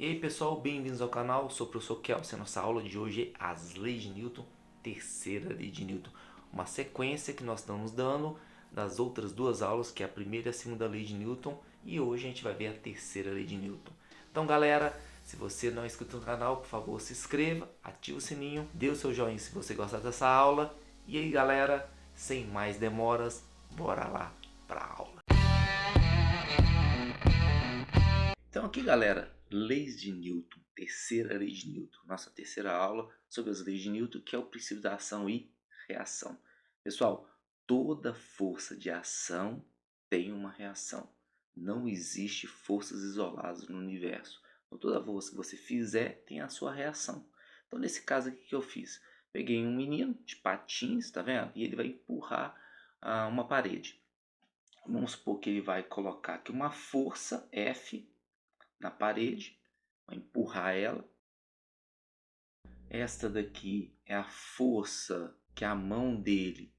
E aí pessoal, bem-vindos ao canal, sou o professor Kelsen. Nossa aula de hoje é as leis de Newton, terceira lei de Newton. Uma sequência que nós estamos dando das outras duas aulas, que é a primeira e a segunda lei de Newton. E hoje a gente vai ver a terceira lei de Newton. Então galera, se você não é inscrito no canal, por favor se inscreva, ative o sininho, dê o seu joinha se você gostar dessa aula. E aí galera, sem mais demoras, bora lá para a aula. Então aqui galera, leis de Newton, terceira lei de Newton, nossa terceira aula sobre as leis de Newton, que é o princípio da ação e reação. Pessoal, toda força de ação tem uma reação. Não existe forças isoladas no universo. Então, toda força que você fizer tem a sua reação. Então nesse caso aqui que eu fiz, peguei um menino de patins, tá vendo? E ele vai empurrar uma parede. Vamos supor que ele vai colocar aqui uma força F na parede, vai empurrar ela. Esta daqui é a força que a mão dele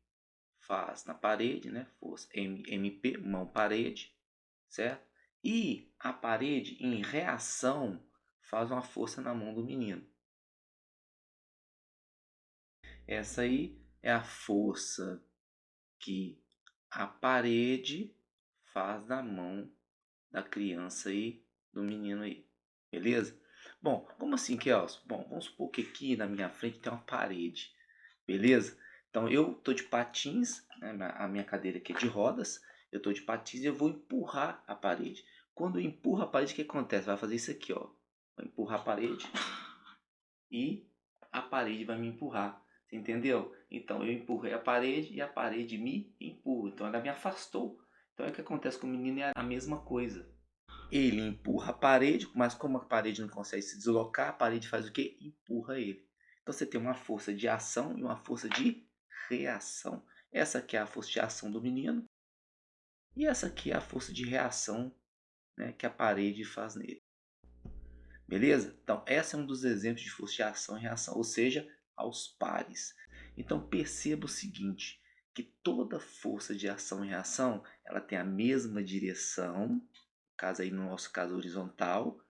faz na parede, né? Força MP, mão parede, certo? E a parede, em reação, faz uma força na mão do menino. Essa aí é a força que a parede faz na mão da criança aí, do menino aí. Beleza? Bom, como assim, Kelson? Bom, vamos supor que aqui na minha frente tem uma parede. Beleza? Então eu tô de patins, né? A minha cadeira aqui é de rodas. Eu tô de patins e eu vou empurrar a parede. Quando eu empurro a parede, o que acontece? Vai fazer isso aqui, ó. Vou empurrar a parede e a parede vai me empurrar. Você entendeu? Então eu empurrei a parede e a parede me empurra. Então ela me afastou. Então é o que acontece com o menino, é a mesma coisa. Ele empurra a parede, mas como a parede não consegue se deslocar, a parede faz o quê? Empurra ele. Então você tem uma força de ação e uma força de reação. Essa aqui é a força de ação do menino e essa aqui é a força de reação, né, que a parede faz nele. Beleza? Então, esse é um dos exemplos de força de ação e reação, ou seja, aos pares. Então, perceba o seguinte, que toda força de ação e reação, ela tem a mesma direção, no nosso caso horizontal,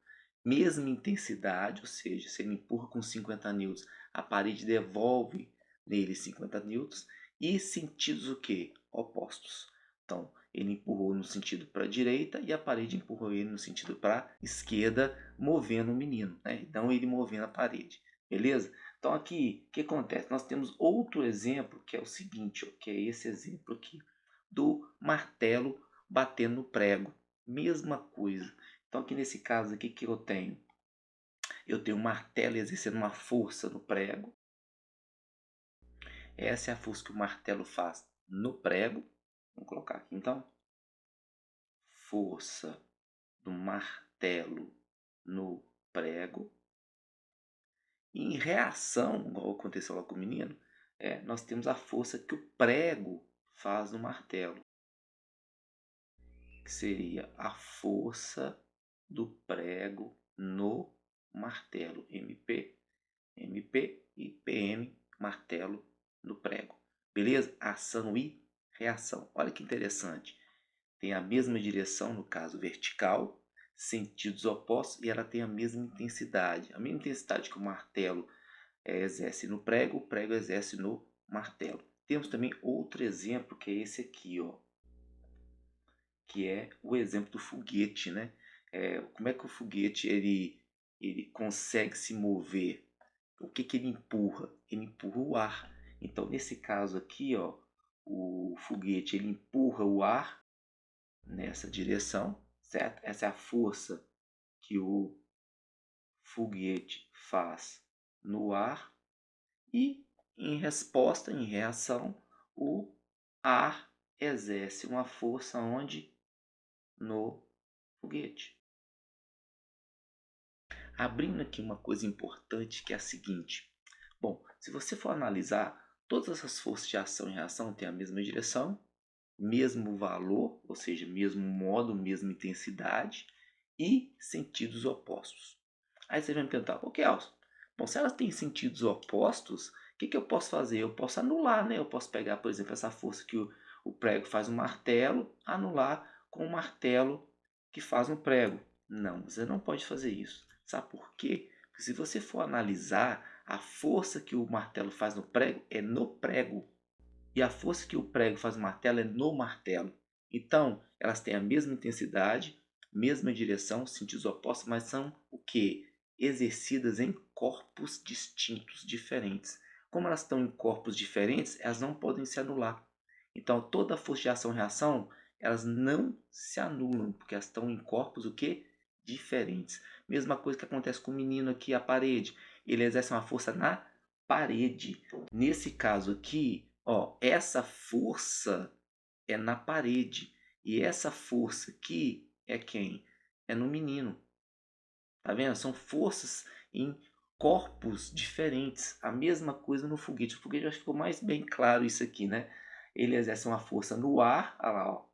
mesma intensidade, ou seja, se ele empurra com 50 newtons, a parede devolve nele 50 newtons, e sentidos o quê? Opostos. Então, ele empurrou no sentido para a direita e a parede empurrou ele no sentido para a esquerda, movendo o menino, né? Então, ele movendo a parede. Beleza? Então, aqui, o que acontece? Nós temos outro exemplo, que é o seguinte, ó, que é esse exemplo aqui, do martelo batendo no prego. Mesma coisa. Então, aqui nesse caso aqui que eu tenho um martelo exercendo uma força no prego. Essa é a força que o martelo faz no prego. Vamos colocar aqui então. Força do martelo no prego. E em reação, igual aconteceu lá com o menino, nós temos a força que o prego faz no martelo. Que seria a força do prego no martelo. MP e PM, martelo no prego. Beleza? Ação e reação. Olha que interessante. Tem a mesma direção, no caso vertical, sentidos opostos, e ela tem a mesma intensidade. A mesma intensidade que o martelo exerce no prego, o prego exerce no martelo. Temos também outro exemplo, que é esse aqui, ó, que é o exemplo do foguete, né? Como é que o foguete ele consegue se mover? O que, que ele empurra? Ele empurra o ar. Então, nesse caso aqui, ó, o foguete ele empurra o ar nessa direção, certo? Essa é a força que o foguete faz no ar e, em resposta, em reação, o ar exerce uma força onde? No foguete. Abrindo aqui uma coisa importante que é a seguinte. Bom, se você for analisar, todas essas forças de ação e reação têm a mesma direção, mesmo valor, ou seja, mesmo modo, mesma intensidade e sentidos opostos. Aí você vai me perguntar, o que é Elson? Bom, se elas têm sentidos opostos, o que, que eu posso fazer? Eu posso anular, né? Eu posso pegar, por exemplo, essa força que o prego faz no martelo, anular com o martelo que faz no prego. Não, você não pode fazer isso. Sabe por quê? Porque se você for analisar, a força que o martelo faz no prego é no prego. E a força que o prego faz no martelo é no martelo. Então, elas têm a mesma intensidade, mesma direção, sentidos opostos, mas são o quê? Exercidas em corpos distintos, diferentes. Como elas estão em corpos diferentes, elas não podem se anular. Então, toda força de ação e reação, elas não se anulam, porque elas estão em corpos o quê? Diferentes. Mesma coisa que acontece com o menino aqui, a parede. Ele exerce uma força na parede. Nesse caso aqui, ó, essa força é na parede. E essa força aqui é quem? É no menino. Tá vendo? São forças em corpos diferentes. A mesma coisa no foguete. O foguete já ficou mais bem claro isso aqui, né? Ele exerce uma força no ar, olha lá, ó,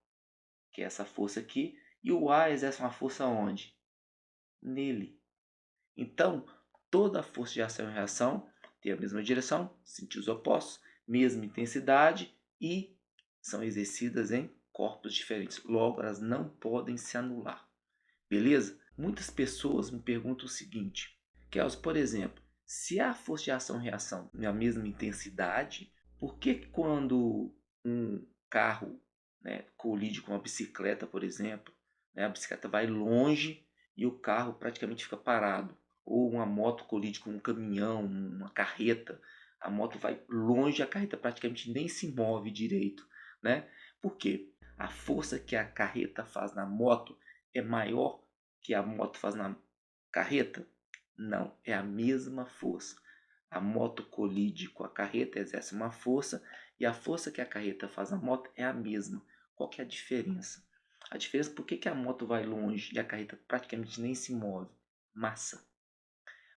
que é essa força aqui. E o ar exerce uma força onde? Nele. Então, toda a força de ação e reação tem a mesma direção, sentidos opostos, mesma intensidade e são exercidas em corpos diferentes. Logo, elas não podem se anular. Beleza? Muitas pessoas me perguntam o seguinte, Kels, por exemplo, se a força de ação e reação tem a mesma intensidade, por que quando um carro, né, colide com uma bicicleta, por exemplo, né, a bicicleta vai longe e o carro praticamente fica parado? Ou uma moto colide com um caminhão, uma carreta, a moto vai longe, a carreta praticamente nem se move direito, né? Por quê? A força que a carreta faz na moto é maior que a moto faz na carreta? Não, é a mesma força. A moto colide com a carreta, exerce uma força, e a força que a carreta faz na moto é a mesma. Qual que é a diferença? A diferença é por que a moto vai longe e a carreta praticamente nem se move? Massa.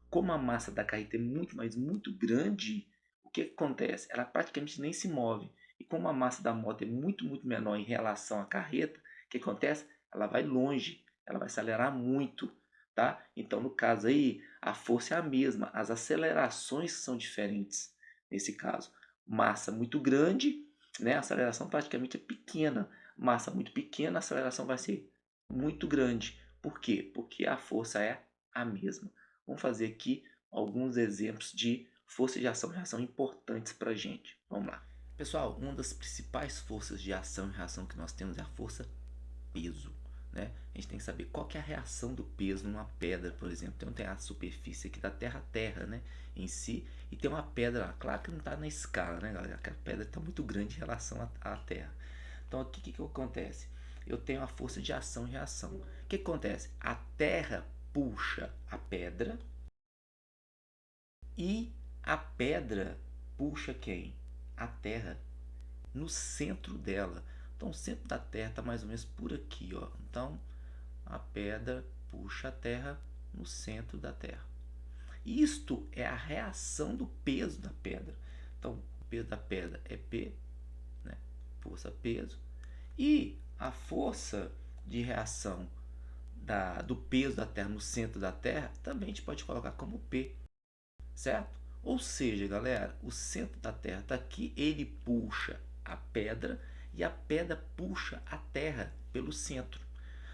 Como a massa da carreta é muito, mas muito grande, o que acontece? Ela praticamente nem se move. E como a massa da moto é muito, muito menor em relação à carreta, o que acontece? Ela vai longe, ela vai acelerar muito, tá? Então, no caso aí, a força é a mesma, as acelerações são diferentes. Nesse caso, massa muito grande, né? A aceleração praticamente é pequena. Massa muito pequena, a aceleração vai ser muito grande. Por quê? Porque a força é a mesma. Vamos fazer aqui alguns exemplos de força de ação e reação importantes para a gente. Vamos lá. Pessoal, uma das principais forças de ação e reação que nós temos é a força peso. Né? A gente tem que saber qual que é a reação do peso numa pedra, por exemplo. Então tem a superfície aqui da Terra, a Terra, né, em si, e tem uma pedra lá. Claro que não está na escala, né, galera? Aquela pedra está muito grande em relação à Terra. Então aqui o que acontece? Eu tenho a força de ação e reação. O que acontece? A Terra puxa a pedra e a pedra puxa quem? A Terra no centro dela. Então o centro da Terra está mais ou menos por aqui, ó. Então a pedra puxa a Terra no centro da Terra. Isto é a reação do peso da pedra. Então o peso da pedra é P, né? Força peso. E a força de reação do peso da Terra no centro da Terra também a gente pode colocar como P, certo? Ou seja, galera, o centro da Terra está aqui, ele puxa a pedra e a pedra puxa a Terra pelo centro.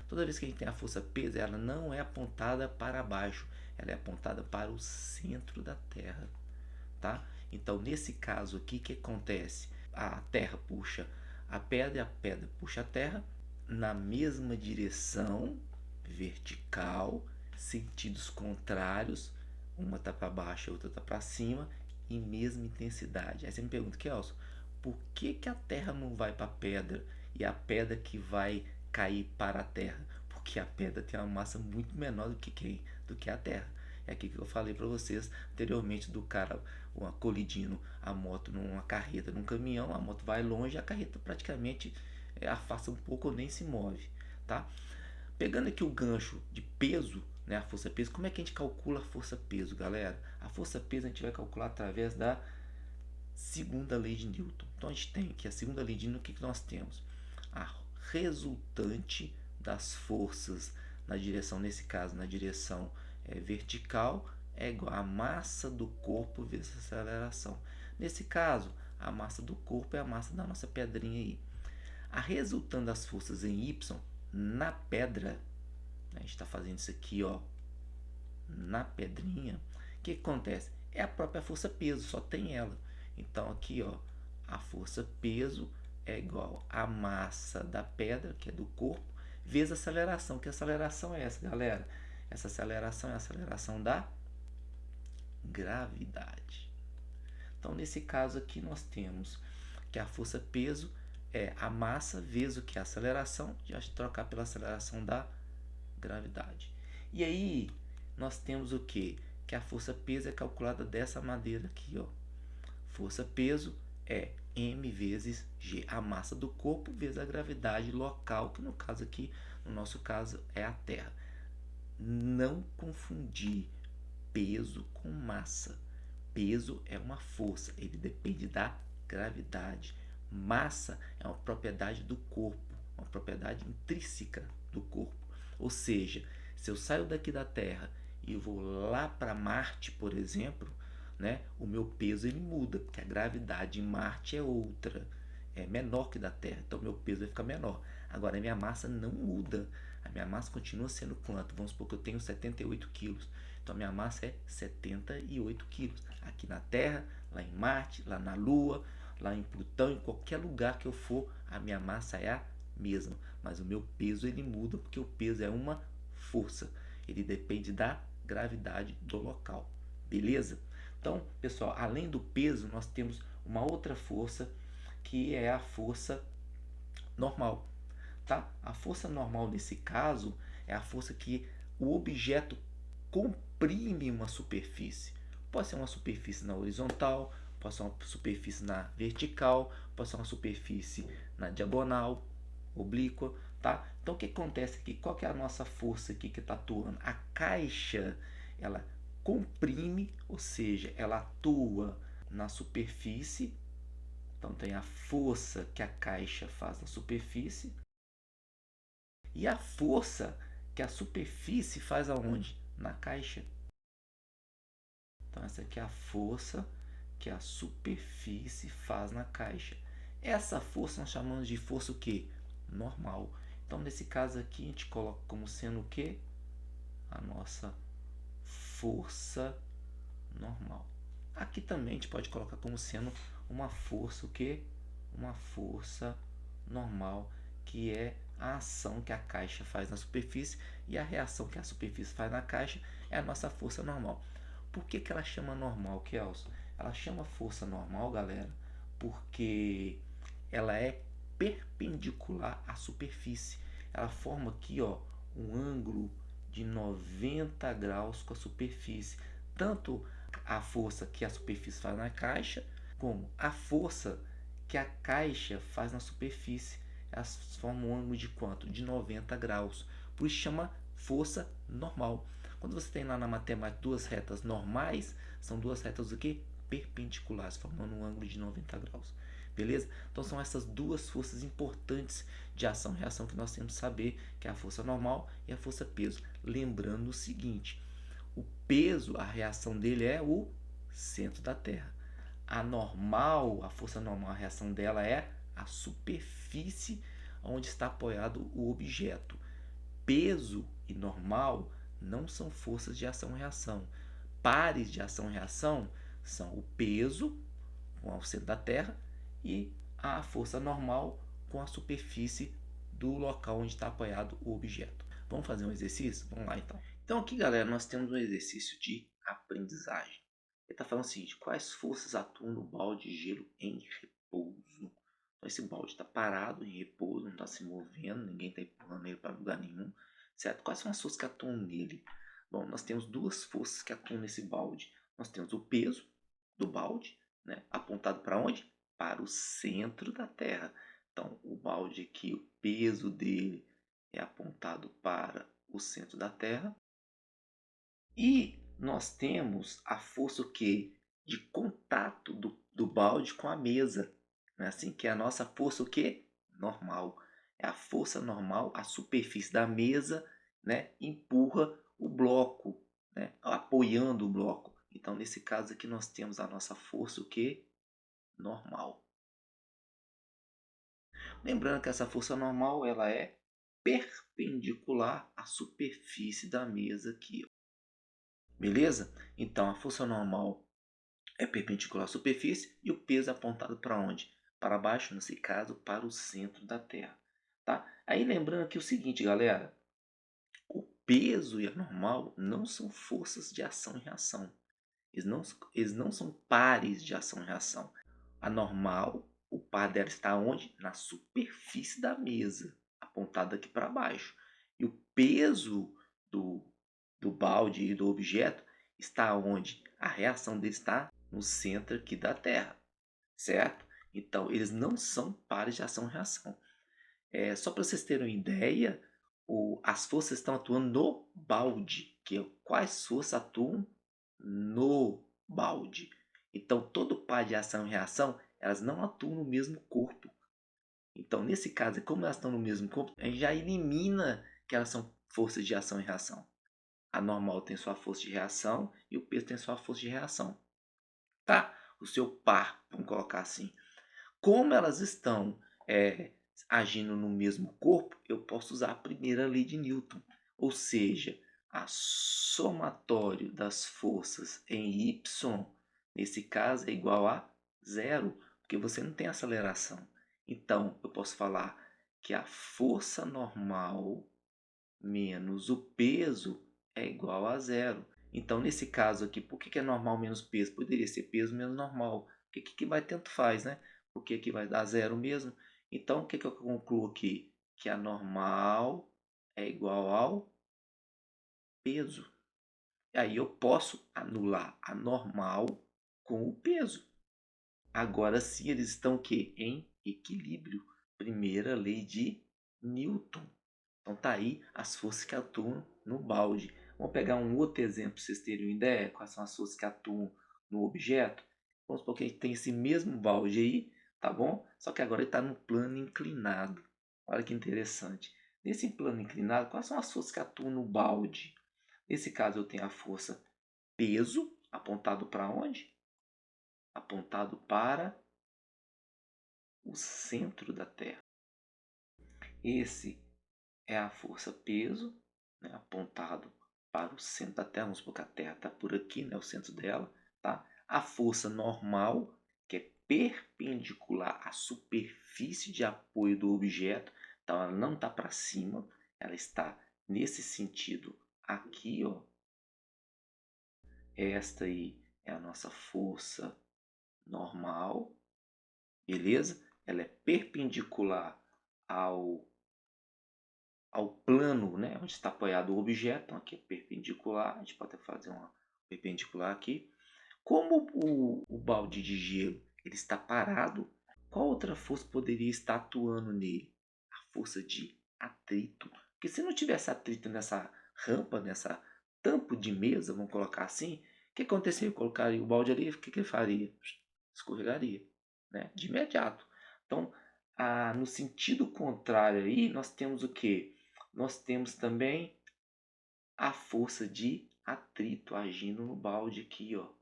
Toda vez que a gente tem a força peso, ela não é apontada para baixo, ela é apontada para o centro da Terra, tá? Então, nesse caso aqui, o que acontece? A Terra puxa a pedra e a pedra puxa a Terra na mesma direção, vertical, sentidos contrários, uma está para baixo, a outra está para cima, e mesma intensidade. Aí você me pergunta, Kelson, por que a Terra não vai para a pedra e a pedra que vai cair para a Terra? Porque a pedra tem uma massa muito menor do que quem? Do que a Terra. É aqui que eu falei para vocês anteriormente do cara colidindo a moto numa carreta, num caminhão, a moto vai longe, a carreta praticamente afasta um pouco ou nem se move, tá? Pegando aqui o gancho de peso, né, a força peso, como é que a gente calcula a força peso, galera? A força peso a gente vai calcular através da segunda lei de Newton. Então a gente tem aqui a segunda lei de Newton, o que nós temos? A resultante das forças na direção, nesse caso, na direção vertical, é igual a massa do corpo vezes a aceleração. Nesse caso, a massa do corpo é a massa da nossa pedrinha aí. A resultante das forças em Y na pedra, a gente está fazendo isso aqui, ó, na pedrinha, o que acontece? É a própria força peso, só tem ela. Então aqui, ó, a força peso é igual a massa da pedra, que é do corpo, vezes a aceleração. Que aceleração é essa, galera? Essa aceleração é a aceleração da gravidade. Então, nesse caso aqui, nós temos que a força peso é a massa vezes o que é a aceleração, já trocar pela aceleração da gravidade. E aí, nós temos o que? Que a força peso é calculada dessa maneira aqui, ó. Força peso é m vezes g, a massa do corpo vezes a gravidade local, que no caso aqui, no nosso caso, é a Terra. Não confundir peso com massa. Peso é uma força, ele depende da gravidade. Massa é uma propriedade do corpo, uma propriedade intrínseca do corpo. Ou seja, se eu saio daqui da Terra e vou lá para Marte, por exemplo, né, o meu peso ele muda, porque a gravidade em Marte é outra, é menor que da Terra, então meu peso vai ficar menor. Agora a minha massa não muda, a minha massa continua sendo quanto? Vamos supor que eu tenho 78 quilos, então a minha massa é 78 quilos. Aqui na Terra, lá em Marte, lá na Lua, lá em Plutão, em qualquer lugar que eu for, a minha massa é a mesma, mas o meu peso ele muda porque o peso é uma força, ele depende da gravidade do local, beleza? Então, pessoal, além do peso, nós temos uma outra força que é a força normal, tá? A força normal nesse caso é a força que o objeto comprime uma superfície. Pode ser uma superfície na horizontal, pode ser uma superfície na vertical, pode ser uma superfície na diagonal, oblíqua, tá? Então o que acontece aqui? Qual que é a nossa força aqui que está atuando? A caixa, ela comprime, ou seja, ela atua na superfície. Então tem a força que a caixa faz na superfície e a força que a superfície faz aonde? Na caixa. Então essa aqui é a força que a superfície faz na caixa. Essa força nós chamamos de força o quê? Normal. Então nesse caso aqui a gente coloca como sendo o quê? A nossa força normal. Aqui também a gente pode colocar como sendo uma força o quê? Uma força normal, que é a ação que a caixa faz na superfície e a reação que a superfície faz na caixa é a nossa força normal. Por que, que ela chama normal, Kelson? Ela chama força normal, galera, porque ela é perpendicular à superfície. Ela forma aqui, ó, um ângulo de 90 graus com a superfície. Tanto a força que a superfície faz na caixa, como a força que a caixa faz na superfície. Elas formam um ângulo de quanto? De 90 graus. Por isso chama força normal. Quando você tem lá na matemática duas retas normais, são duas retas o quê? Perpendiculares, formando um ângulo de 90 graus. Beleza? Então são essas duas forças importantes de ação e reação que nós temos que saber, que é a força normal e a força peso. Lembrando o seguinte, o peso, a reação dele é o centro da Terra. A normal, a força normal, a reação dela é a superfície onde está apoiado o objeto. Peso e normal não são forças de ação e reação. Pares de ação e reação são o peso com o centro da Terra e a força normal com a superfície do local onde está apoiado o objeto. Vamos fazer um exercício? Vamos lá então. Então aqui, galera, nós temos um exercício de aprendizagem. Ele está falando o seguinte: quais forças atuam no balde de gelo em repouso? Então esse balde está parado em repouso, não está se movendo, ninguém está empurrando ele para lugar nenhum, certo? Quais são as forças que atuam nele? Bom, nós temos duas forças que atuam nesse balde. Nós temos o peso do balde, né, apontado para onde? Para o centro da Terra. Então o balde aqui, o peso dele é apontado para o centro da Terra. E nós temos a força o quê? De contato do balde com a mesa. Não é assim? Que é a nossa força o quê? Normal. É a força normal, a superfície da mesa, né, empurra o bloco, né, apoiando o bloco. Então, nesse caso aqui, nós temos a nossa força o quê? Normal. Lembrando que essa força normal ela é perpendicular à superfície da mesa aqui. Beleza? Então a força normal é perpendicular à superfície e o peso é apontado para onde? Para baixo, nesse caso, para o centro da Terra. Tá? Aí lembrando aqui o seguinte, galera. O peso e a normal não são forças de ação e reação. Eles não são pares de ação e reação. A normal, o par dela está onde? Na superfície da mesa, apontada aqui para baixo. E o peso do, do balde e do objeto está onde? A reação dele está no centro aqui da Terra, certo? Então, eles não são pares de ação e reação. Só para vocês terem uma ideia, as forças estão atuando no balde. Quais forças atuam no balde? Então, todo par de ação e reação, elas não atuam no mesmo corpo. Então, nesse caso, como elas estão no mesmo corpo, a gente já elimina que elas são forças de ação e reação. A normal tem sua força de reação e o peso tem sua força de reação. Tá? O seu par, vamos colocar assim. Como elas estão agindo no mesmo corpo, eu posso usar a primeira lei de Newton. Ou seja, a somatório das forças em y, nesse caso, é igual a zero, porque você não tem aceleração. Então, eu posso falar que a força normal menos o peso é igual a zero. Então, nesse caso aqui, por que é normal menos peso? Poderia ser peso menos normal. Porque que vai tanto faz, né? Porque aqui vai dar zero mesmo. Então, o que eu concluo aqui? Que a normal é igual ao peso. Aí eu posso anular a normal com o peso. Agora sim, eles estão o quê? Em equilíbrio. Primeira lei de Newton. Então tá aí as forças que atuam no balde. Vamos pegar um outro exemplo para vocês terem uma ideia quais são as forças que atuam no objeto. Vamos supor que a gente tem esse mesmo balde aí, tá bom? Só que agora ele está no plano inclinado. Olha que interessante. Nesse plano inclinado, quais são as forças que atuam no balde? Nesse caso eu tenho a força peso, apontado para onde? Apontado para o centro da Terra. Esse é a força peso, né, apontado para o centro da Terra. Vamos supor que a Terra está por aqui, né, o centro dela. Tá? A força normal, que é perpendicular à superfície de apoio do objeto. Então ela não está para cima, ela está nesse sentido aqui. Ó. Esta aí é a nossa força normal, beleza? Ela é perpendicular ao plano, né, onde está apoiado o objeto. Então aqui é perpendicular, a gente pode até fazer uma perpendicular aqui. Como o balde de gelo ele está parado, qual outra força poderia estar atuando nele? A força de atrito. Porque se não tivesse atrito nessa rampa, nessa tampa de mesa, vamos colocar assim, o que aconteceria? Eu colocaria o balde ali, o que ele faria? Escorregaria, né? De imediato. Então, no sentido contrário aí, nós temos o que? Nós temos também a força de atrito agindo no balde aqui, ó.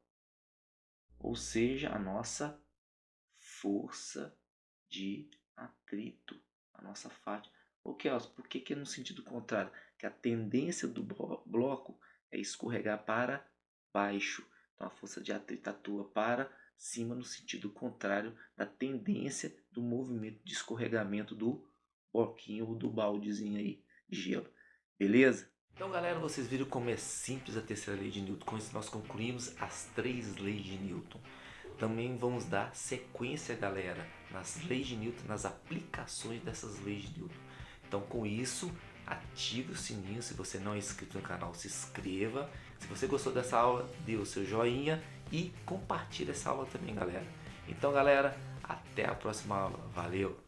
Ou seja, a nossa força de atrito, a nossa faixa. Ok, Elcio, por que é no sentido contrário? Que a tendência do bloco é escorregar para baixo. Então a força de atrito atua para cima no sentido contrário da tendência do movimento de escorregamento do bloquinho ou do baldezinho aí de gelo. Beleza? Então, galera, vocês viram como é simples a terceira lei de Newton. Com isso, nós concluímos as 3 leis de Newton. Também vamos dar sequência, galera, nas leis de Newton, nas aplicações dessas leis de Newton. Então, com isso, ative o sininho. Se você não é inscrito no canal, se inscreva. Se você gostou dessa aula, dê o seu joinha e compartilhe essa aula também, galera. Então, galera, até a próxima aula. Valeu!